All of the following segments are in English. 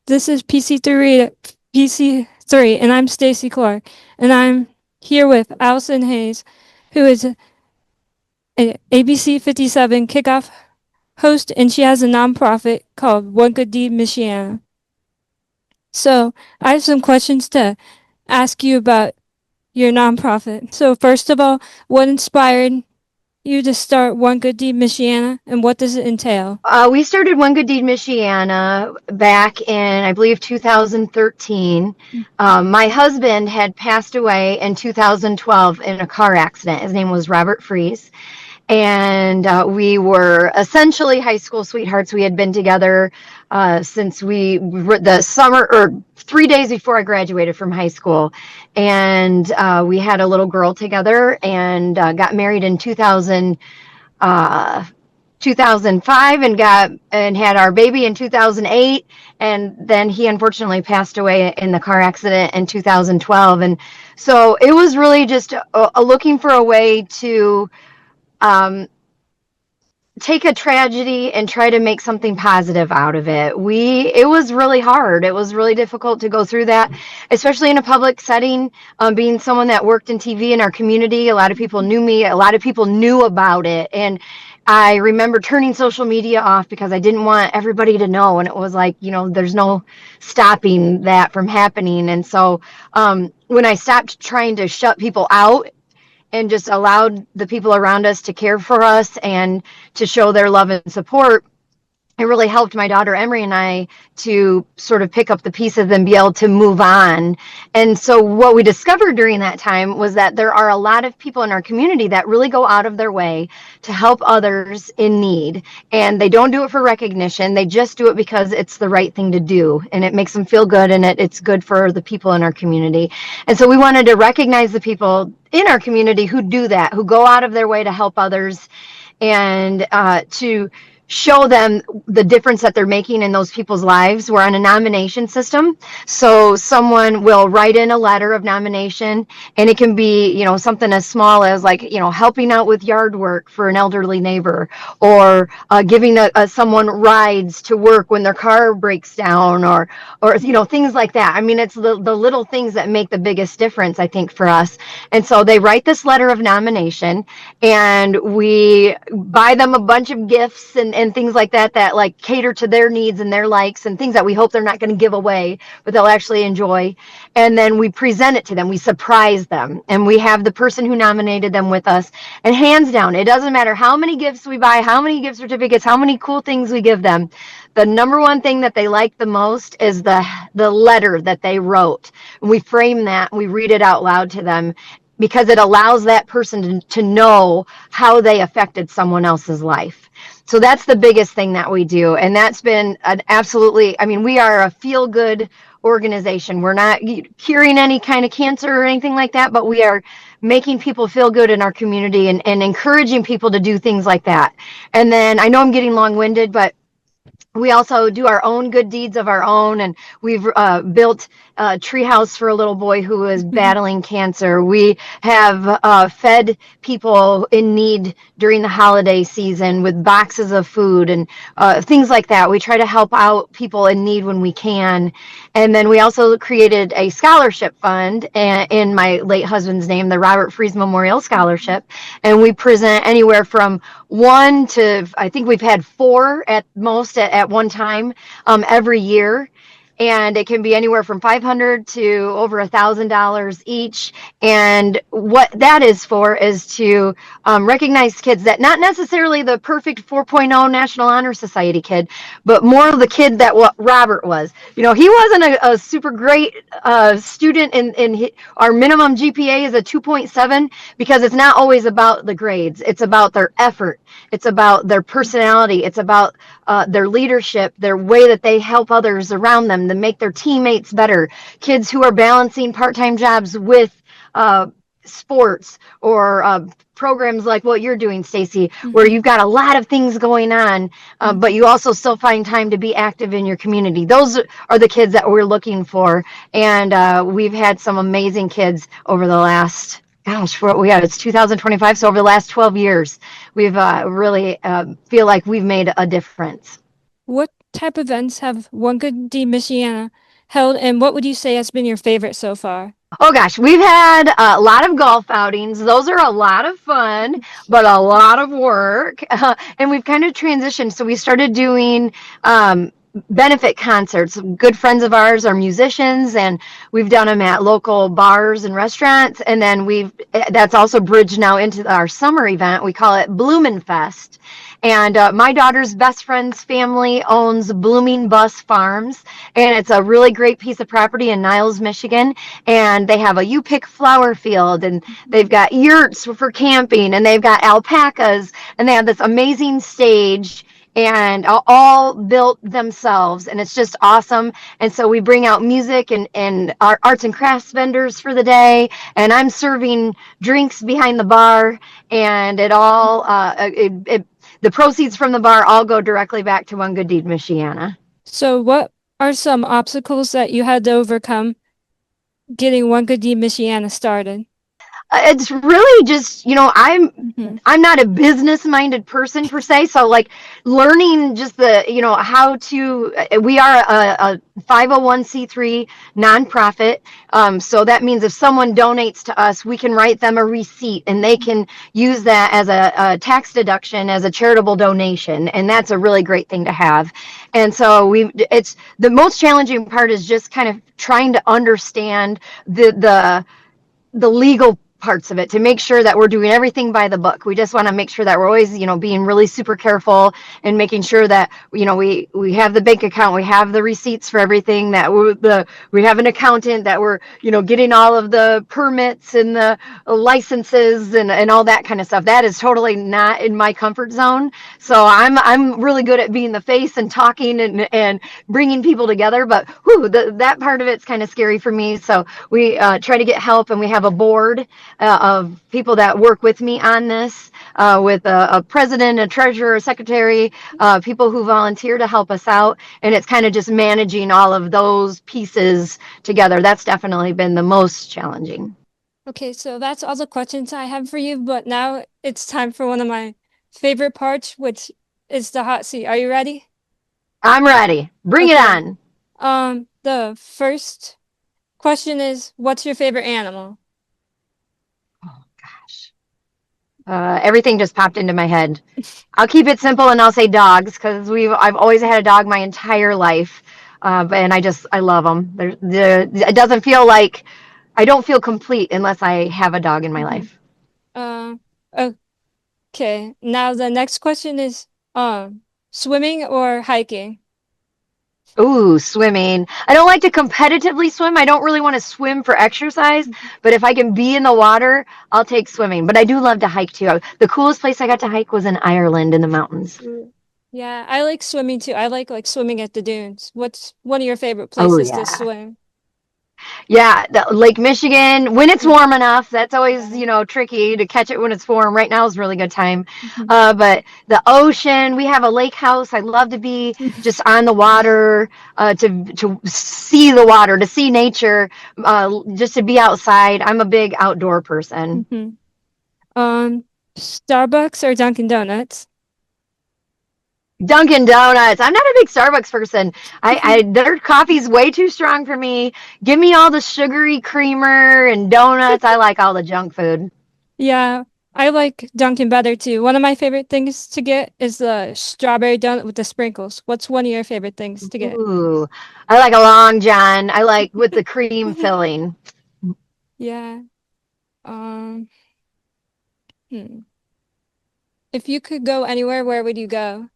This is PC3, and I'm Stacy Clark, and I'm here with Allison Hayes, who is an ABC 57 kickoff host, and she has a nonprofit called Good Deed Michiana. So I have some questions to ask you about your nonprofit. So first of all, what inspired you to start Good Deed Michiana, and what does it entail? We started One Good Deed Michiana back in, I believe, 2013. My husband had passed away in 2012 in a car accident. His name was Robert Fries. And we were essentially high school sweethearts. We had been together since the summer, or 3 days before I graduated from high school. And we had a little girl together and got married in 2005 and had our baby in 2008, and then he unfortunately passed away in the car accident in 2012. And so it was really just looking for a way to take a tragedy and try to make something positive out of it. It was really hard. It was really difficult to go through that, especially in a public setting. Being someone that worked in TV in our community, a lot of people knew me, a lot of people knew about it. And I remember turning social media off because I didn't want everybody to know. And it was like, there's no stopping that from happening. And so when I stopped trying to shut people out and just allowed the people around us to care for us and to show their love and support, it really helped my daughter Emery and I to sort of pick up the pieces and be able to move on. And so what we discovered during that time was that there are a lot of people in our community that really go out of their way to help others in need. And they don't do it for recognition. They just do it because it's the right thing to do. And it makes them feel good, and it's good for the people in our community. And so we wanted to recognize the people in our community who do that, who go out of their way to help others, and to show them the difference that they're making in those people's lives. We're on a nomination system. So someone will write in a letter of nomination, and it can be, something as small as helping out with yard work for an elderly neighbor, or giving someone rides to work when their car breaks down, or things like that. I mean, it's the little things that make the biggest difference, I think, for us. And so they write this letter of nomination, and we buy them a bunch of gifts and things like that like cater to their needs and their likes, and things that we hope they're not going to give away, but they'll actually enjoy. And then we present it to them. We surprise them, and we have the person who nominated them with us. And hands down, it doesn't matter how many gifts we buy, how many gift certificates, how many cool things we give them. The number one thing that they like the most is the letter that they wrote. We frame that, we read it out loud to them, because it allows that person to know how they affected someone else's life. So that's the biggest thing that we do. And that's been we are a feel-good organization. We're not curing any kind of cancer or anything like that, but we are making people feel good in our community, and encouraging people to do things like that. And then I know I'm getting long-winded, but we also do our own good deeds of our own, and we've built a treehouse for a little boy who is battling cancer. We have fed people in need during the holiday season with boxes of food and things like that. We try to help out people in need when we can. And then we also created a scholarship fund in my late husband's name, the Robert Fries Memorial Scholarship. And we present anywhere from 1 to, I think we've had 4 at most at one time every year. And it can be anywhere from $500 to over $1,000 each. And what that is for is to recognize kids that, not necessarily the perfect 4.0 National Honor Society kid, but more of the kid that what Robert was. He wasn't a super great student. Our minimum GPA is a 2.7, because it's not always about the grades. It's about their effort. It's about their personality. It's about their leadership, their way that they help others around them to make their teammates better. Kids who are balancing part-time jobs with sports, or programs like what you're doing, Stacy, where you've got a lot of things going on, but you also still find time to be active in your community. Those are the kids that we're looking for. And we've had some amazing kids over the last, it's 2025. So over the last 12 years, we've really feel like we've made a difference. What type events have One Good Deed Michiana held, and what would you say has been your favorite so far? Oh gosh, we've had a lot of golf outings. Those are a lot of fun, but a lot of work. And we've kind of transitioned. So we started doing benefit concerts. Good friends of ours are musicians, and we've done them at local bars and restaurants. And then that's also bridged now into our summer event. We call it Bloomin' Fest. And my daughter's best friend's family owns Blooming Bus Farms, and it's a really great piece of property in Niles, Michigan. And they have a you pick flower field, and they've got yurts for camping, and they've got alpacas, and they have this amazing stage, and all built themselves, and it's just awesome. And so we bring out music and our arts and crafts vendors for the day, and I'm serving drinks behind the bar, and the proceeds from the bar all go directly back to One Good Deed Michiana. So, what are some obstacles that you had to overcome getting One Good Deed Michiana started? It's really just, Mm-hmm. I'm not a business minded person per se, so like learning just how to, we are a 501c3 nonprofit. So that means if someone donates to us, we can write them a receipt, and they can use that as a tax deduction as a charitable donation, and that's a really great thing to have. And so it's the most challenging part is just kind of trying to understand the legal parts of it to make sure that we're doing everything by the book. We just want to make sure that we're always, being really super careful and making sure that, we have the bank account, we have the receipts for everything, that we have an accountant, that we're, getting all of the permits and the licenses and all that kind of stuff. That is totally not in my comfort zone. So I'm really good at being the face and talking and bringing people together, but that part of it's kind of scary for me. So we try to get help, and we have a board of people that work with me on this, with a president, a treasurer, a secretary, people who volunteer to help us out. And it's kind of just managing all of those pieces together. That's definitely been the most challenging. Okay, so that's all the questions I have for you, but now it's time for one of my favorite parts, which is the hot seat. Are you ready? I'm ready. Bring it Okay. on. The first question is, what's your favorite animal? Oh, gosh. Everything just popped into my head. I'll keep it simple, and I'll say dogs, because I've always had a dog my entire life, and I love them. It doesn't feel like I don't feel complete unless I have a dog in my Mm-hmm. life. Uh, okay. Now the next question is, swimming or hiking? Ooh, swimming. I don't like to competitively swim. I don't really want to swim for exercise, but if I can be in the water, I'll take swimming. But I do love to hike too. The coolest place I got to hike was in Ireland in the mountains. Mm. Yeah, I like swimming too. I like swimming at the dunes. What's one of your favorite Oh places to yeah. swim? Yeah, Lake Michigan, when it's Mhm. warm enough, that's always, Yeah. tricky to catch it when it's warm. Right now is a really good time. Mhm. But the ocean, we have a lake house. I love to be just on the water, to see the water, to see nature, just to be outside. I'm a big outdoor person. Mhm. Starbucks or Dunkin' Donuts? Dunkin' Donuts. I'm not a big Starbucks person. Their coffee's way too strong for me. Give me all the sugary creamer and donuts. I like all the junk food. Yeah, I like Dunkin' better too. One of my favorite things to get is the strawberry donut with the sprinkles. What's one of your favorite things to get? Ooh, I like a Long John. I like with the cream filling. Yeah. Um, hmm. If you could go anywhere, where would you go?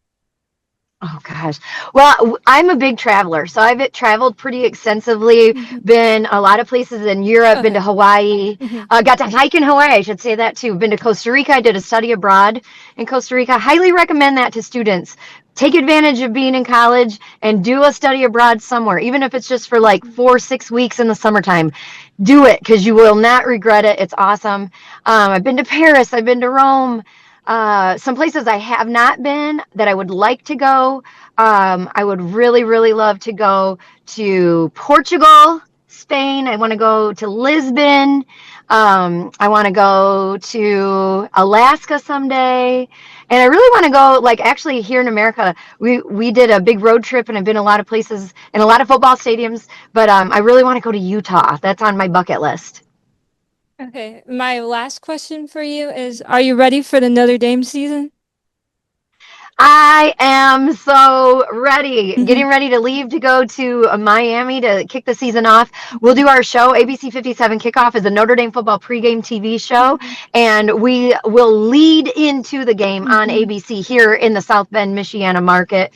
Oh gosh. Well, I'm a big traveler, so I've traveled pretty extensively. Mhm. Been a lot of places in Europe. Been to Okay. Hawaii. Mhm. Got to hike in Hawaii. I should say that too. Been to Costa Rica. I did a study abroad in Costa Rica. Highly recommend that to students. Take advantage of being in college and do a study abroad somewhere, even if it's just for like 4 6 weeks in the summertime. Do it, because you will not regret it. It's awesome. I've been to Paris. I've been to Rome. Some places I have not been that I would like to go. I would really, really love to go to Portugal, Spain. I want to go to Lisbon. I want to go to Alaska someday. And I really want to go, like, actually here in America, we did a big road trip and I've been a lot of places and a lot of football stadiums, but I really want to go to Utah. That's on my bucket list. Okay, my last question for you is, are you ready for the Notre Dame season? I am so ready. Getting ready to leave to go to Miami to kick the season off. We'll do our show. ABC 57 Kickoff is a Notre Dame football pregame TV show, and we will lead into the game on ABC here in the South Bend, Michiana market.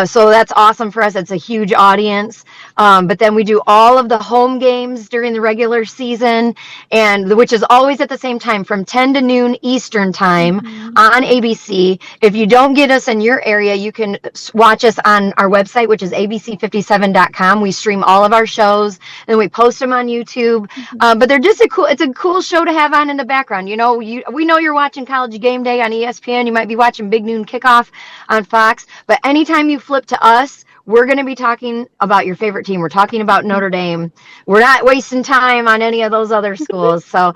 So that's awesome for us. It's a huge audience. But then we do all of the home games during the regular season, and which is always at the same time from 10 to noon Eastern time on ABC. If you don't get us in your area, you can watch us on our website, which is abc57.com. We stream all of our shows and we post them on YouTube. But they're just it's a cool show to have on in the background. You know, we know you're watching College Game Day on ESPN. You might be watching Big Noon Kickoff on Fox. But anytime you flip to us, we're going to be talking about your favorite team. We're talking about Notre Dame. We're not wasting time on any of those other schools. So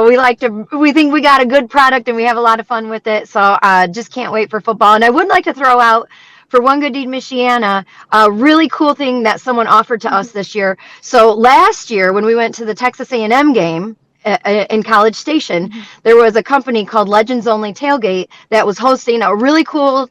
we think we got a good product and we have a lot of fun with it. So just can't wait for football. And I would like to throw out for One Good Deed Michiana, a really cool thing that someone offered to us this year. So last year when we went to the Texas A&M game, in College Station, there was a company called Legends Only Tailgate that was hosting a really cool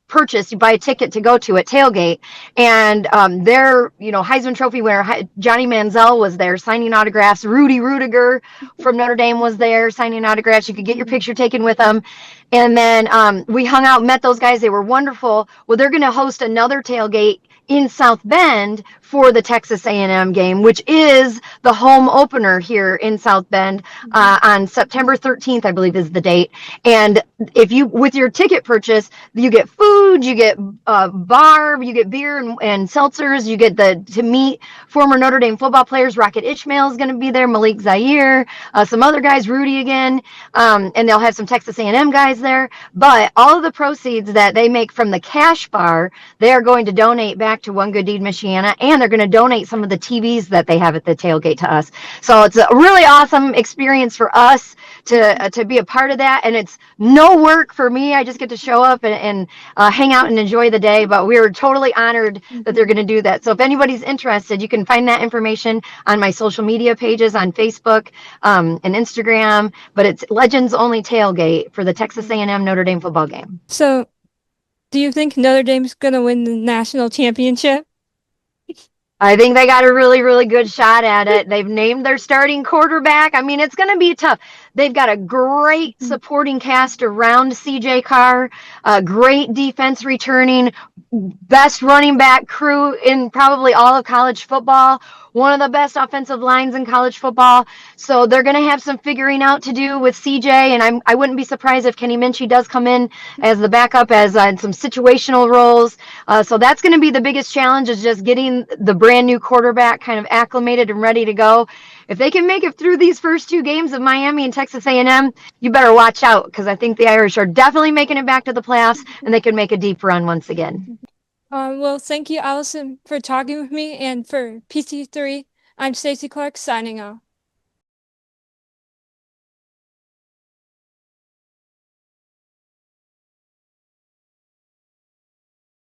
purchase. You buy a ticket to go to at tailgate, and their Heisman Trophy winner Johnny Manziel was there signing autographs. Rudy Rudiger from Notre Dame was there signing autographs. You could get your picture taken with them. And then we hung out, met those guys. They were wonderful. Well, they're going to host another tailgate in South Bend for the Texas A&M game, which is the home opener here in South Bend on September 13th, I believe is the date. And if you, with your ticket purchase, you get food, you get bar, you get beer and seltzers, you get to meet former Notre Dame football players. Rocket Ishmael is going to be there, Malik Zaire, some other guys, Rudy again, and they'll have some Texas A&M guys there. But all of the proceeds that they make from the cash bar, they are going to donate back to One Good Deed Michiana, and they're going to donate some of the TVs that they have at the tailgate to us. So it's a really awesome experience for us to be a part of that, and it's no work for me. I just get to show up and hang out and enjoy the day. But we're totally honored that they're going to do that. So if anybody's interested, you can find that information on my social media pages on Facebook and Instagram. But it's Legends Only Tailgate for the Texas A&M Notre Dame football game. So, do you think Notre Dame's going to win the national championship? I think they got a really, really good shot at it. They've named their starting quarterback. I mean, it's going to be tough. They've got a great supporting cast around CJ Carr, a great defense returning, best running back crew in probably all of college football, one of the best offensive lines in college football. So they're going to have some figuring out to do with CJ, and I wouldn't be surprised if Kenny Minchie does come in as the backup as in some situational roles. So that's going to be the biggest challenge, is just getting the brand new quarterback kind of acclimated and ready to go. If they can make it through these first two games of Miami and Texas A&M, you better watch out, because I think the Irish are definitely making it back to the playoffs, and they could make a deep run once again. Well, thank you, Allison, for talking with me, and for PC3, I'm Stacy Clark signing off.